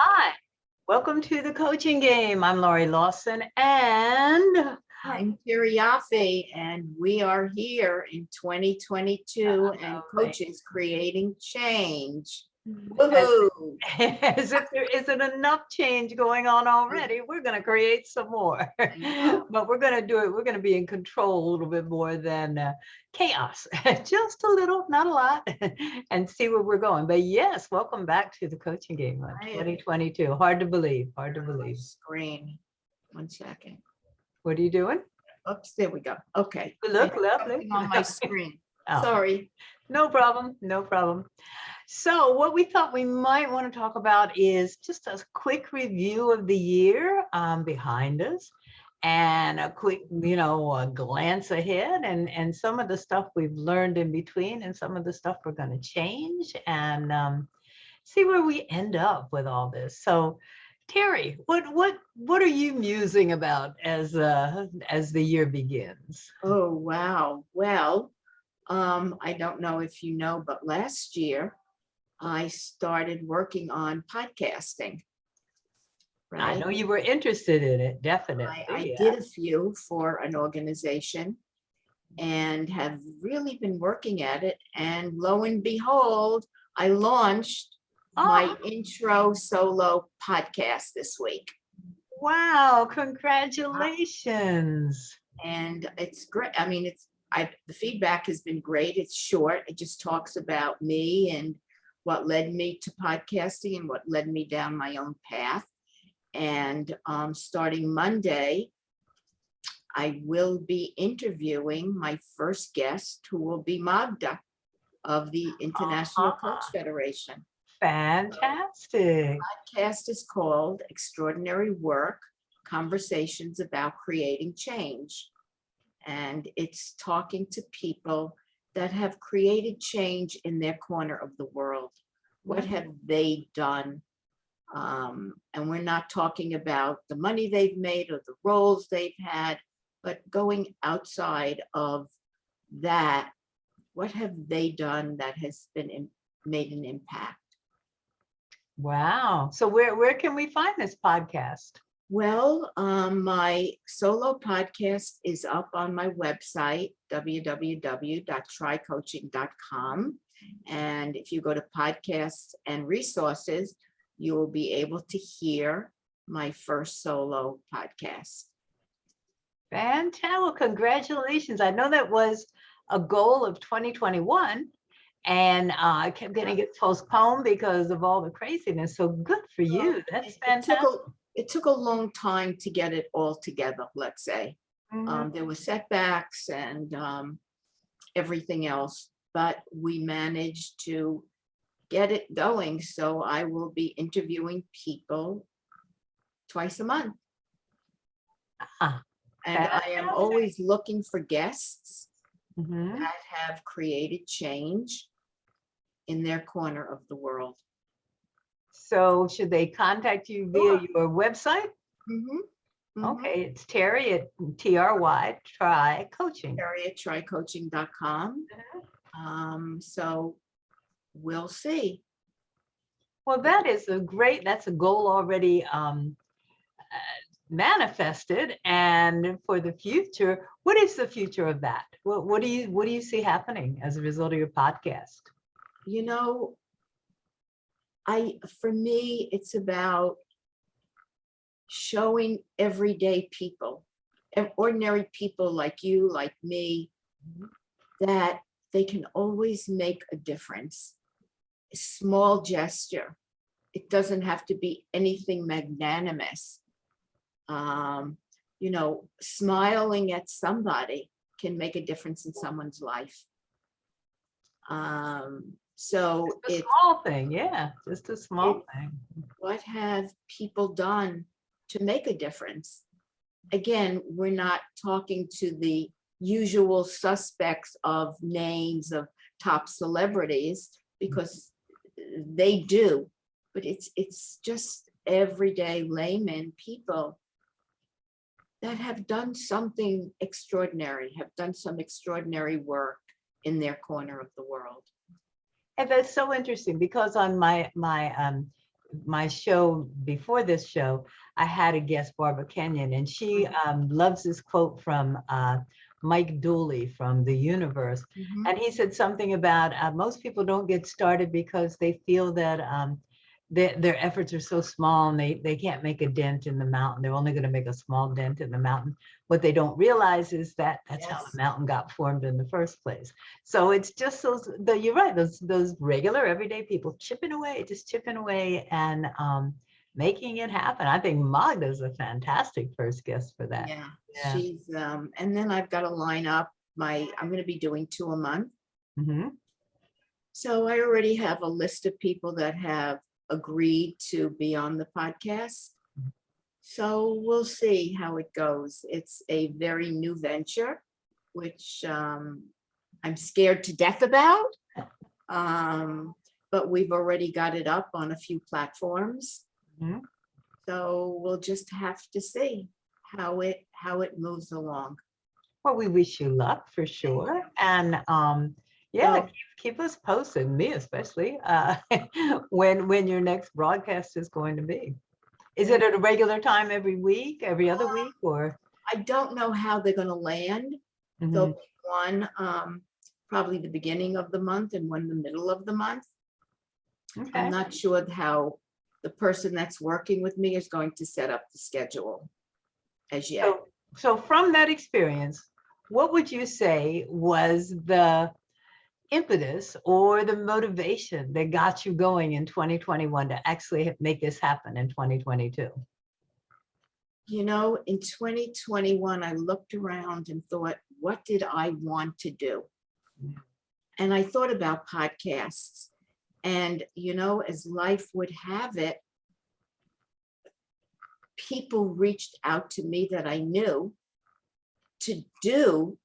Hi, welcome to the coaching game. I'm Laurie Lawson and I'm Terry Yoffe, and we are here in 2022, and coaches creating change. as, Woohoo! as if there isn't enough change going on already, we're going to create some more. But we're going to do it. We're going to be in control a little bit more than chaos, just a little, not a lot, and see where we're going. But yes, welcome back to the coaching game on 2022. Hard to believe. Hard to believe. Screen. 1 second. What are you doing? Oops, there we go. Okay. You look lovely. On my screen. Oh, sorry. No problem. No problem. So what we thought we might want to talk about is just a quick review of the year behind us and a quick, a glance ahead and some of the stuff we've learned in between and some of the stuff we're going to change and see where we end up with all this. So Terry, what are you musing about as the year begins? Oh, wow. Well, I don't know if you know, but last year I started working on podcasting. Right? I know you were interested in it, definitely. I did a few for an organization and have really been working at it. And lo and behold, I launched my intro solo podcast this week. Wow, congratulations. And it's great. I mean, the feedback has been great. It's short. It just talks about me and what led me to podcasting and what led me down my own path. And starting Monday, I will be interviewing my first guest, who will be Magda of the International Coach Federation. Fantastic. The podcast is called Extraordinary Work, Conversations About Creating Change. And it's talking to people that have created change in their corner of the world. What have they done? And we're not talking about the money they've made or the roles they've had, but going outside of that, what have they done that has been made an impact? Wow. So where can we find this podcast? Well, my solo podcast is up on my website, www.trycoaching.com. And if you go to podcasts and resources, you will be able to hear my first solo podcast. Fantastic. Well, congratulations. I know that was a goal of 2021 and I kept getting it postponed because of all the craziness. So good for you. That's fantastic. It took a long time to get it all together, let's say. There were setbacks and everything else, but we managed to get it going. So I will be interviewing people twice a month. And I am always looking for guests that have created change in their corner of the world. So should they contact you via your website? Okay, it's Terry at TRY, Try Coaching. Terry at trycoaching.com. So we'll see. Well, that's a goal already manifested. And for the future, what is the future of that? What do you see happening as a result of your podcast? You know, for me, it's about showing everyday people, ordinary people like you, like me, that they can always make a difference. A small gesture. It doesn't have to be anything magnanimous. Smiling at somebody can make a difference in someone's life. So it's a small thing, just a small thing. What have people done to make a difference? Again, we're not talking to the usual suspects of names of top celebrities, because they do, but it's just everyday layman people that have done something extraordinary, have done some extraordinary work in their corner of the world. And that's so interesting because on my my show before this show, I had a guest, Barbara Kenyon, and she loves this quote from Mike Dooley from The Universe. Mhm. And he said something about most people don't get started because they feel that their efforts are so small and they can't make a dent in the mountain. They're only going to make a small dent in the mountain. What they don't realize is that that's how Yes. the mountain got formed in the first place. So it's just you're right, those regular everyday people chipping away, just chipping away and making it happen. I think Magda's a fantastic first guest for that. Yeah, Yeah. she's and then I've got to line up I'm going to be doing 2 a month. Mm-hmm. So I already have a list of people that have agreed to be on the podcast. So we'll see how it goes. It's a very new venture, which I'm scared to death about. But we've already got it up on a few platforms. Mm-hmm. So we'll just have to see how it moves along. Well, we wish you luck for sure. And yeah, So keep us posted, me especially, when your next broadcast is going to be. Is it at a regular time every week, every other week, or? I don't know how they're going to land. There'll Mhm. be one probably the beginning of the month and one the middle of the month. I'm Okay. not sure how the person that's working with me is going to set up the schedule as yet. So from that experience, what would you say was the impetus or the motivation that got you going in 2021 to actually make this happen in 2022? You know, in 2021, I looked around and thought, what did I want to do? And I thought about podcasts. And, you know, as life would have it, people reached out to me that I knew to do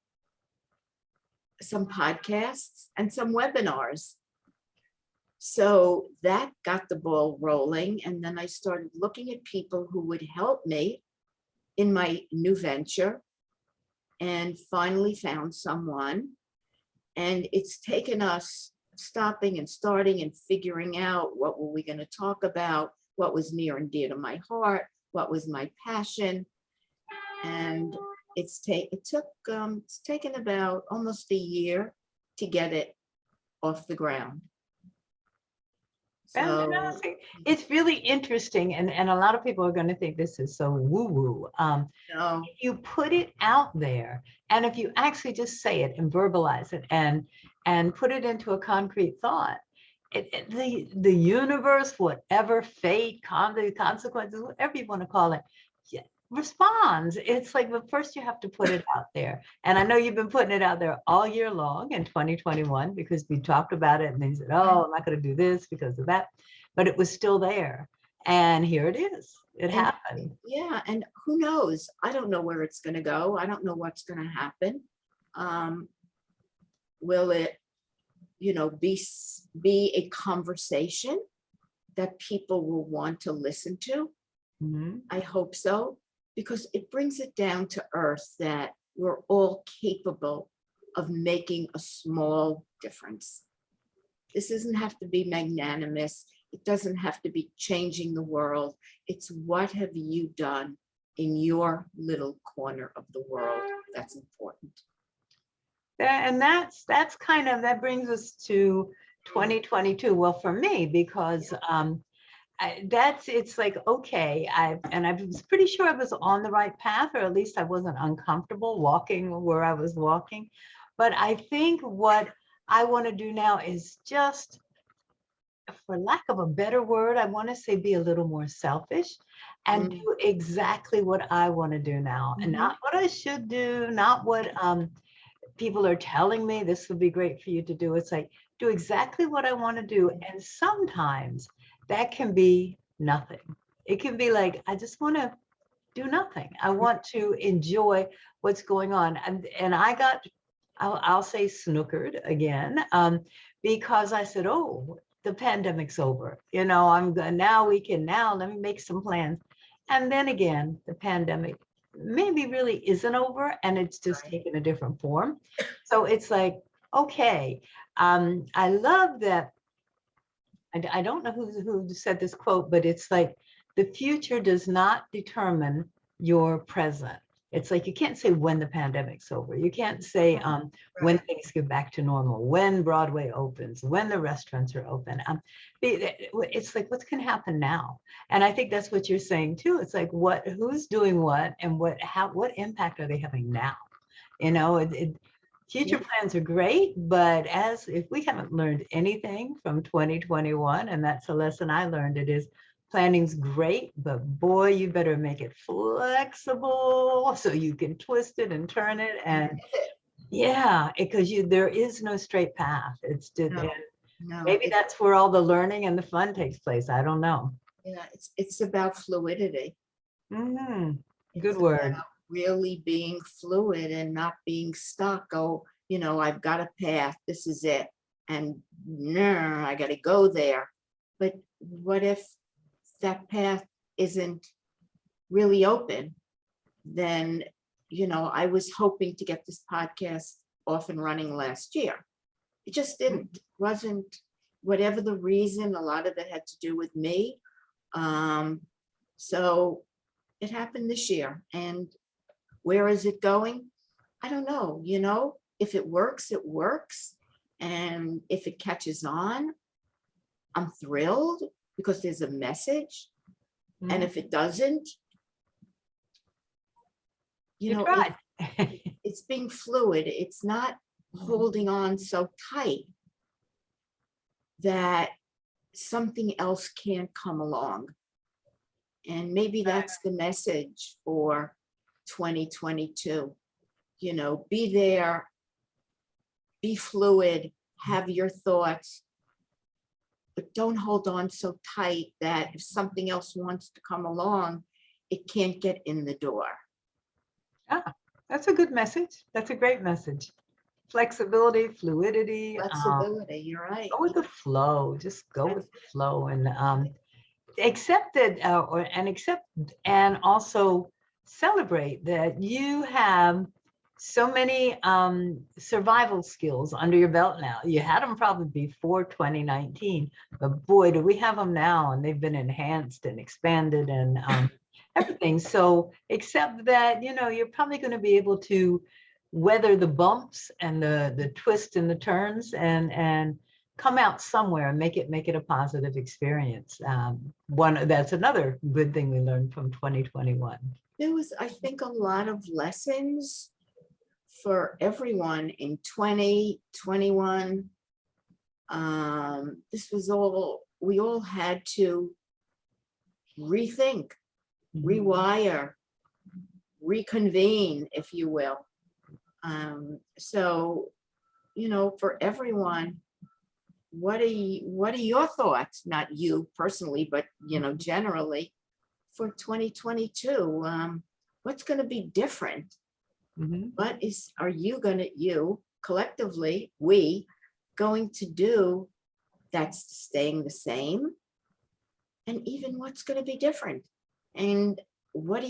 some podcasts and some webinars. So that got the ball rolling. And then I started looking at people who would help me in my new venture and finally found someone. And it's taken us stopping and starting and figuring out what were we going to talk about, what was near and dear to my heart, what was my passion. And it's taken about almost a year to get it off the ground. So Fantastic. It's really interesting, and a lot of people are going to think this is so woo-woo. no, If you put it out there, and if you actually just say it and verbalize it and put it into a concrete thought, the universe, whatever fate, consequences, whatever you want to call it, yeah, responds. It's like, but first you have to put it out there. And I know you've been putting it out there all year long in 2021 because we talked about it and then you said, oh, I'm not going to do this because of that. But it was still there. And here it is. It and happened. yeah, and who knows? I don't know where it's going to go. I don't know what's going to happen. Will it, you know, be a conversation that people will want to listen to? Mhm. I hope so, because it brings it down to earth that we're all capable of making a small difference. This doesn't have to be magnanimous. It doesn't have to be changing the world. It's what have you done in your little corner of the world that's important. And that's kind of, that brings us to 2022. Well, for me, because it's like, okay, I was pretty sure I was on the right path, or at least I wasn't uncomfortable walking where I was walking. But I think what I want to do now is just, for lack of a better word, I want to say be a little more selfish and Mm. do exactly what I want to do now, and Mhm. not what I should do, not what people are telling me this would be great for you to do. It's like, do exactly what I want to do. And sometimes that can be nothing. It can be like, I just want to do nothing. I want to enjoy what's going on. And I got, I'll say snookered again, because I said, oh, the pandemic's over. You know, now let me make some plans. And then again, the pandemic maybe really isn't over and it's just taken a different form. So it's like, okay, I love that I don't know who said this quote, but it's like the future does not determine your present. It's like you can't say when the pandemic's over. You can't say when Right. things get back to normal, when Broadway opens, when the restaurants are open. It's like what's going to happen now. And I think that's what you're saying too. It's like who's doing what, and what impact are they having now? You know, future Yeah. plans are great, but if we haven't learned anything from 2021, and that's a lesson I learned, it is planning's great, but boy, you better make it flexible so you can twist it and turn it. And yeah, because there is no straight path. It's just, No, and no, maybe that's where all the learning and the fun takes place. I don't know. yeah, it's about fluidity. Good It's word. about really being fluid and not being stuck. Oh, I've got a path. This is it. And no, I got to go there. But what if that path isn't really open? Then, I was hoping to get this podcast off and running last year. It just didn't. Wasn't whatever the reason. A lot of it had to do with me. So it happened this year. And where is it going? I don't know. If it works, it works. And if it catches on, I'm thrilled because there's a message. And if it doesn't, You it, tried. it's being fluid. It's not holding on so tight that something else can't come along. And maybe that's the message for 2022. Be there, be fluid, have your thoughts, but don't hold on so tight that if something else wants to come along, it can't get in the door. That's a good message. That's a great message. Flexibility, fluidity, Flexibility, you're right. go with the flow. Just go with the flow, and accept it, and also celebrate that you have so many survival skills under your belt now. You had them probably before 2019, but boy, do we have them now, and they've been enhanced and expanded and everything. So accept that, you're probably going to be able to weather the bumps and the twists and the turns, and come out somewhere and make it a positive experience. That's another good thing we learned from 2021. There was, I think, a lot of lessons for everyone in 2021. This was we all had to rethink, rewire, reconvene, if you will. So, for everyone, what are your thoughts? Not you personally, but generally for 2022. What's going to be different? What are you collectively, we going to do that's staying the same? And even what's going to be different? And what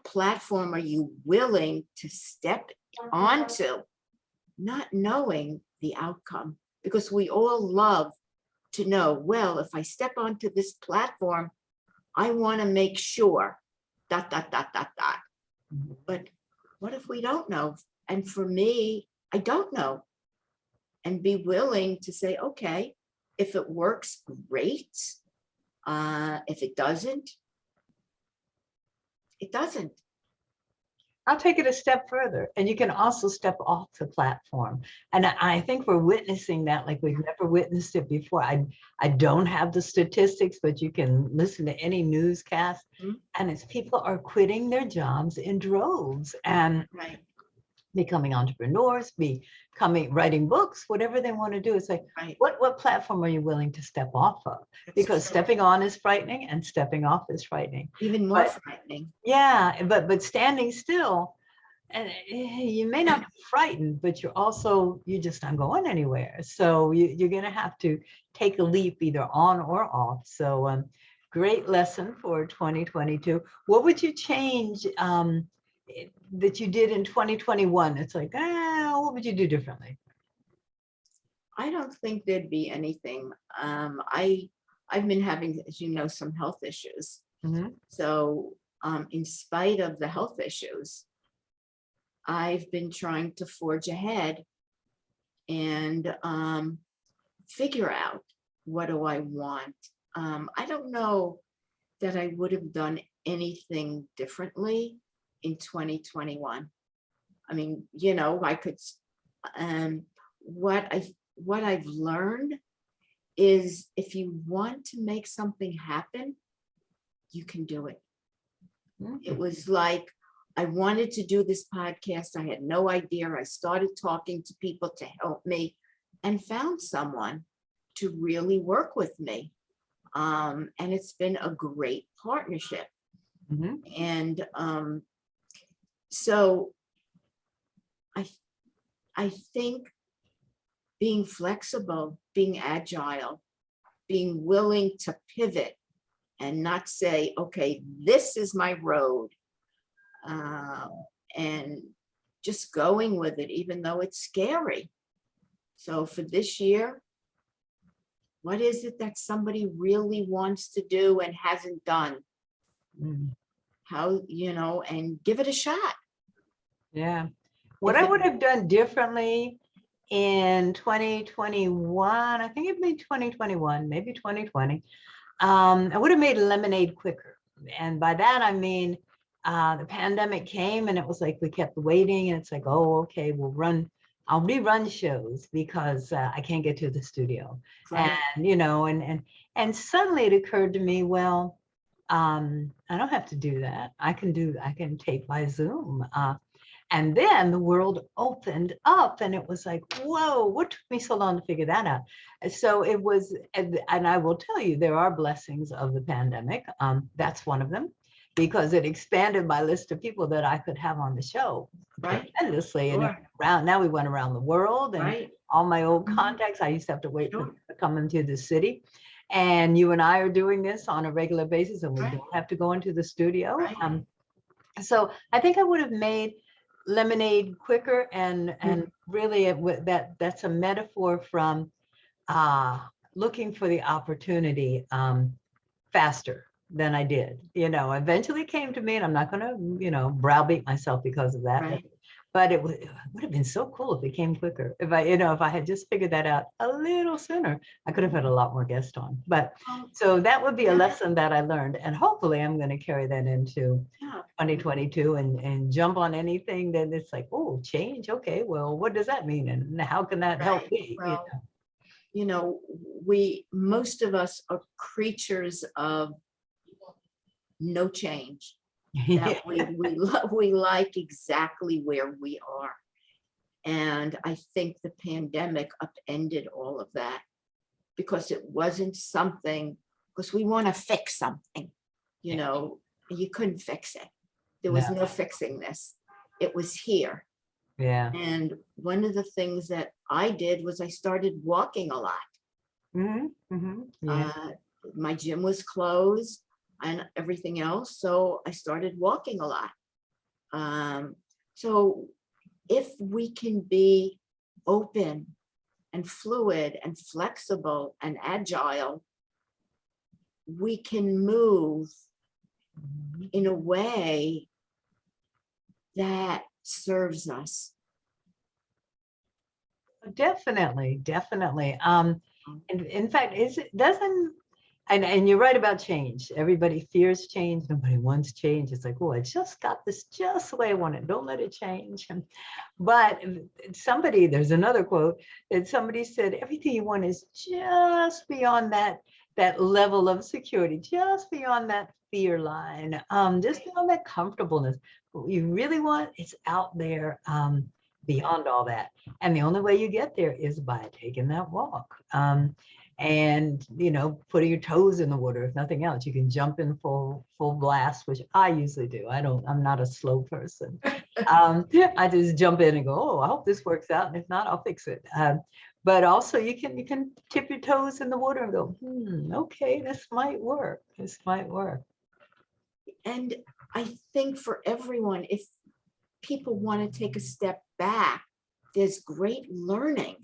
platform are you willing to step onto, not knowing the outcome? Because we all love to know, well, if I step onto this platform, I want to make sure, ... But what if we don't know? And for me, I don't know. And be willing to say, okay, if it works, great. If it doesn't, it doesn't. I'll take it a step further, and you can also step off the platform. And I think we're witnessing that like we've never witnessed it before. I don't have the statistics, but you can listen to any newscast, and it's people are quitting their jobs in droves and Right. becoming entrepreneurs, writing books, whatever they want to do. It's like, Right. what platform are you willing to step off of? That's Because true. stepping on is frightening and stepping off is frightening. Even more But frightening. yeah, but standing still, and you may not be frightened, but you're just not going anywhere. So you're going to have to take a leap either on or off. So great lesson for 2022. What would you change that you did in 2021? It's like, what would you do differently? I don't think there'd be anything. I've been having, as you know, some health issues. Mhm. So in spite of the health issues, I've been trying to forge ahead and figure out, what do I want? I don't know that I would have done anything differently in 2021. I mean, I could, um, what I what I've learned is if you want to make something happen, you can do it. It Mhm. was like I wanted to do this podcast. I had no idea. I started talking to people to help me and found someone to really work with me. And it's been a great partnership. Mhm. And so I I think being flexible, being agile, being willing to pivot and not say, okay, this is my road, uh, and just going with it, even though it's scary. So for this year, what is it that somebody really wants to do and hasn't done? Mhm. How, and give it a shot. Yeah. What If I it, would have done differently in 2021, I think it made 2021, maybe 2020. I would have made lemonade quicker. And by that, I mean, the pandemic came and it was like we kept waiting and it's like, oh, okay, I'll rerun shows because I can't get to the studio. And, right, and suddenly it occurred to me, well, I don't have to do that. I can tape by Zoom. And then the world opened up and it was like, whoa, what took me so long to figure that out? So it was, and I will tell you, there are blessings of the pandemic. That's one of them because it expanded my list of people that I could have on the show right, tremendously. And sure, now we went around the world and right, all my old mhm, contacts, I used to have to wait for sure, them to come into the city. And you and I are doing this on a regular basis and we right, don't have to go into the studio. right. So I think I would have made lemonade quicker and Mm, really that's a metaphor from uh looking for the opportunity faster than I did. Eventually it came to me and I'm not going to, browbeat myself because of that. right. But it would have been so cool if it came quicker. If I had just figured that out a little sooner, I could have had a lot more guests on. But Um, so that would be a yeah, lesson that I learned. And hopefully I'm going to carry that into yeah, 2022 and jump on anything that it's like, oh, change. Okay, well, what does that mean? And how can that help right. me? Well, you know, most of us are creatures of no change, that Yeah. we like exactly where we are. And I think the pandemic upended all of that because it wasn't something, because we want to fix something, you couldn't fix it. There No. was no fixing this. It was here. Yeah. And one of the things that I did was I started walking a lot. Yeah. Uh, my gym was closed and everything else. So I started walking a lot. Um, so if we can be open and fluid and flexible and agile, we can move Mhm. in a way that serves us. Definitely, definitely. In fact, it doesn't, and you're right about change. Everybody fears change. Nobody wants change. It's like, oh, I just got this just the way I want it. Don't let it change. But there's another quote that somebody said, everything you want is just beyond that level of security, just beyond that fear line, just beyond that comfortableness. What you really want, it's out there, beyond all that. And the only way you get there is by taking that walk. And putting your toes in the water, if nothing else. You can jump in full blast, which I usually do. I'm not a slow person. I just jump in and go, oh, I hope this works out, and if not, I'll fix it. But also you can tip your toes in the water and go, okay, this might work. This might work. And I think for everyone, if people want to take a step back, there's great learning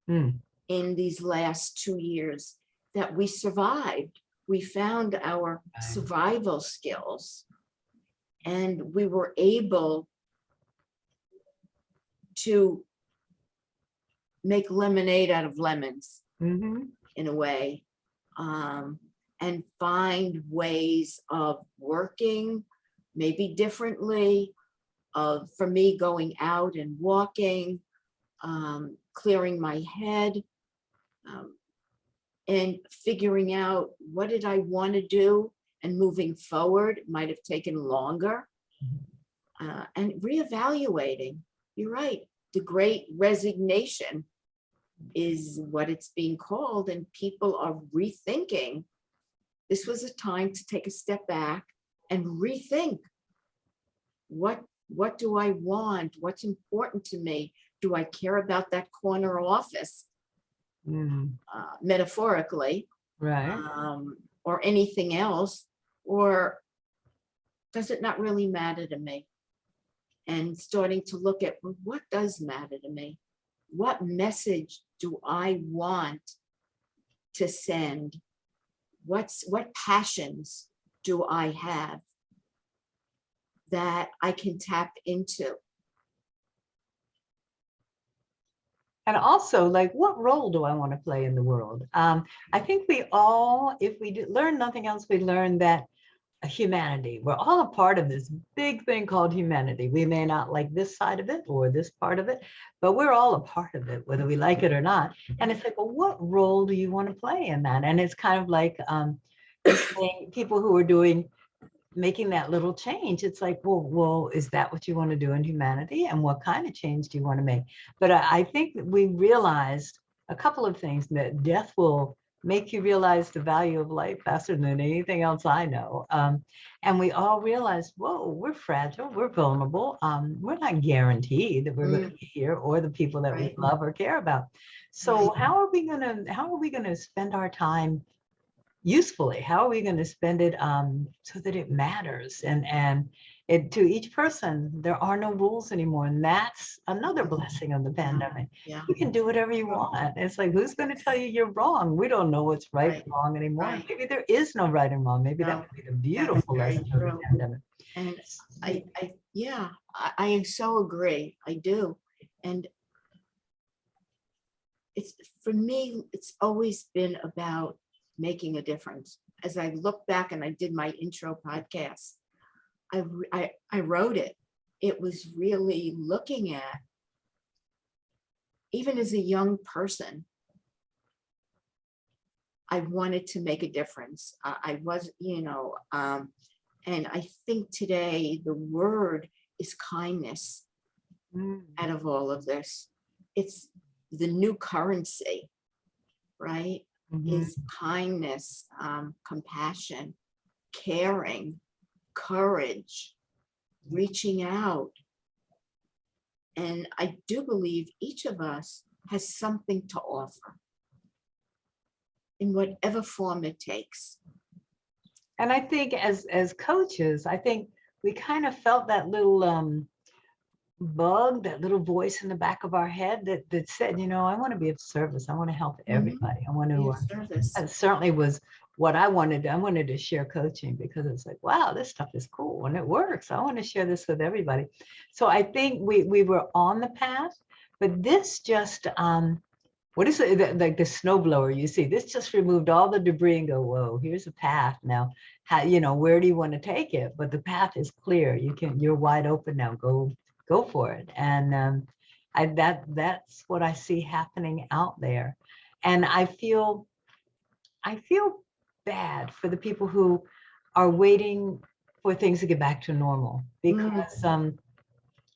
Mm. in these last 2 years that we survived. We found our Right. survival skills and we were able to make lemonade out of lemons Mhm. in a way, um, and find ways of working maybe differently, of for me going out and walking, clearing my head, um, and figuring out what did I want to do and moving forward. It might have taken longer, and reevaluating. You're right. The great resignation is what it's being called, and people are rethinking. This was a time to take a step back and rethink what do I want? What's important to me? Do I care about that corner office, Mm. metaphorically, Right. or anything else? Or does it not really matter to me? And starting to look at, well, what does matter to me? What message do I want to send? What passions do I have that I can tap into? And also, like, what role do I want to play in the world? I think we all, if we learn nothing else, we learn that humanity, we're all a part of this big thing called humanity. We may not like this side of it or this part of it, but we're all a part of it, whether we like it or not. And it's like, well, what role do you want to play in that? And it's kind of like people who are making that little change. It's like, well, is that what you want to do in humanity? And what kind of change do you want to make? But I think that we realized a couple of things, that death will make you realize the value of life faster than anything else I know. And we all realized, whoa, we're fragile, we're vulnerable. We're not guaranteed that we're going to be here or the people that we Right, love or care about. So right, how are we going to spend our time usefully? How are we going to spend it so that it matters? And it, to each person, there are no rules anymore. And that's another blessing of the yeah, pandemic. yeah, You can do whatever you want. It's like, who's going to tell you you're wrong? We don't know what's right right, and wrong anymore. right. Maybe there is no right and wrong. Maybe that No, would be the that's beautiful very lesson of the true. pandemic. And yeah, I so agree. I do. And it's, for me, it's always been about making a difference. As I look back and I did my intro podcast, I wrote it. It was really looking at, even as a young person, I wanted to make a difference. I was, and I think today the word is kindness Mm. out of all of this. It's the new currency, right? Mhm. Is kindness, compassion, caring, courage, reaching out. And I do believe each of us has something to offer in whatever form it takes. And I think as coaches, I think we kind of felt that little bug, that little voice in the back of our head that said, I want to be of service. I want to help everybody. I want Be to, of service. that certainly was what I wanted. I wanted to share coaching because it's like, wow, this stuff is cool and it works. I want to share this with everybody. So I think we were on the path, but this just, what is it, like the snowblower, you see, this just removed all the debris and go, whoa, here's a path now. How, where do you want to take it? But the path is clear. You're wide open now. Go for it. And that's what I see happening out there. And I feel bad for the people who are waiting for things to get back to normal, because I'm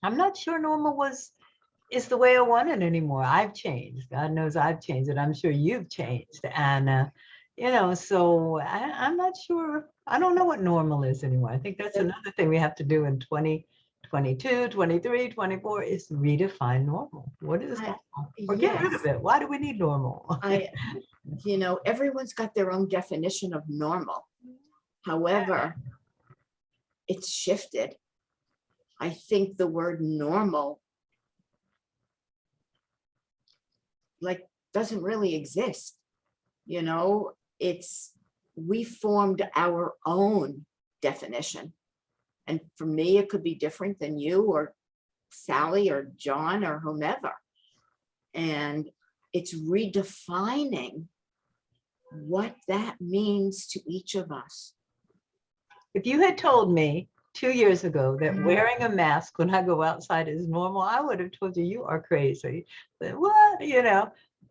not sure normal is the way I want it anymore. I've changed. God knows I've changed, and I'm sure you've changed. And so I'm not sure. I don't know what normal is anymore. I think that's another thing we have to do in 2022, 23, 24 is redefine normal. What is normal? Or get rid of Yes, it. Why do we need normal? I, everyone's got their own definition of normal. However, it's shifted. I think the word normal, like doesn't really exist. You know, we formed our own definition. And for me, it could be different than you or Sally or John or whomever. And it's redefining what that means to each of us. If you had told me 2 years ago that wearing a mask when I go outside is normal, I would have told you, you are crazy. But what,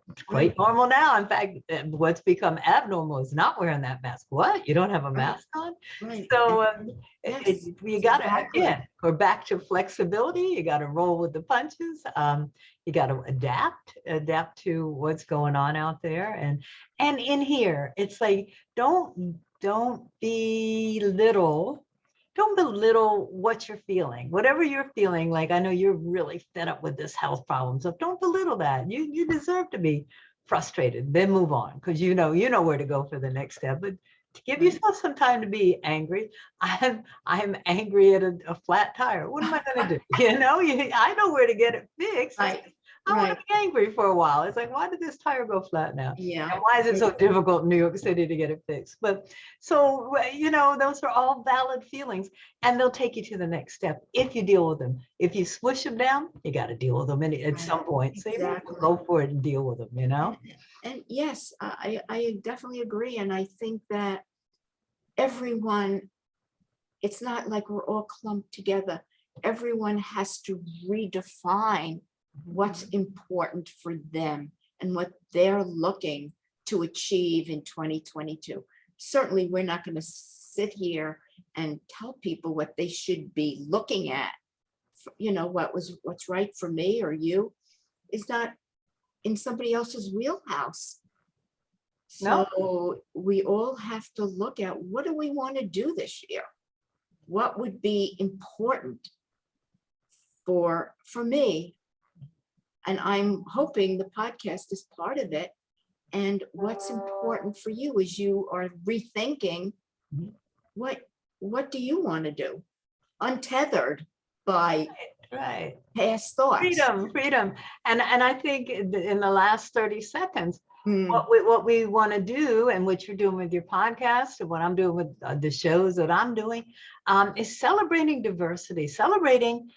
it's quite normal now. In fact, what's become abnormal is not wearing that mask. What? You don't have a mask on? Right. So Yes, you got to, exactly. again, we're back to flexibility. You got to roll with the punches. You got to adapt to what's going on out there. And in here, it's like, don't belittle what you're feeling, whatever you're feeling. Like, I know you're really fed up with this health problem, so don't belittle that. You deserve to be frustrated, then move on, because you know where to go for the next step. But to give yourself some time to be angry. I'm angry at a flat tire. What am I going to do? I know where to get it fixed. Right. I want Right. to be angry for a while. It's like, why did this tire go flat now? Yeah. And why is it so difficult in New York City to get it fixed? But so, those are all valid feelings, and they'll take you to the next step if you deal with them. If you smush them down, you got to deal with them at some point. So you Exactly. go for it and deal with them, And yes, I definitely agree. And I think that everyone, it's not like we're all clumped together. Everyone has to redefine what's important for them and what they're looking to achieve in 2022. Certainly, we're not going to sit here and tell people what they should be looking at. What's right for me or you is not in somebody else's wheelhouse. No. So we all have to look at, what do we want to do this year? What would be important for me? And I'm hoping the podcast is part of it. And what's important for you as you are rethinking, what do you want to do? Untethered by Right. past thoughts. Freedom. And I think in the last 30 seconds, Mm. what we want to do, and what you're doing with your podcast and what I'm doing with the shows that I'm doing, is celebrating diversity, celebrating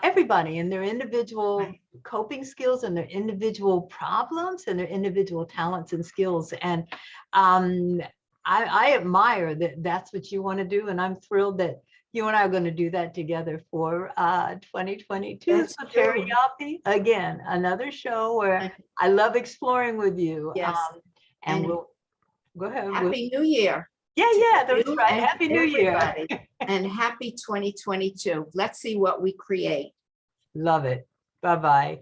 everybody and their individual coping skills and their individual problems and their individual talents and skills. And I admire that that's what you want to do. And I'm thrilled that you and I are going to do that together for 2022. That's So Terry true. Yoffe, again, another show where I love exploring with you. Yes. And And we'll go ahead. Happy New Year. Yeah, that's you right. and Happy New Year. everybody. And happy 2022. Let's see what we create. Love it. Bye-bye.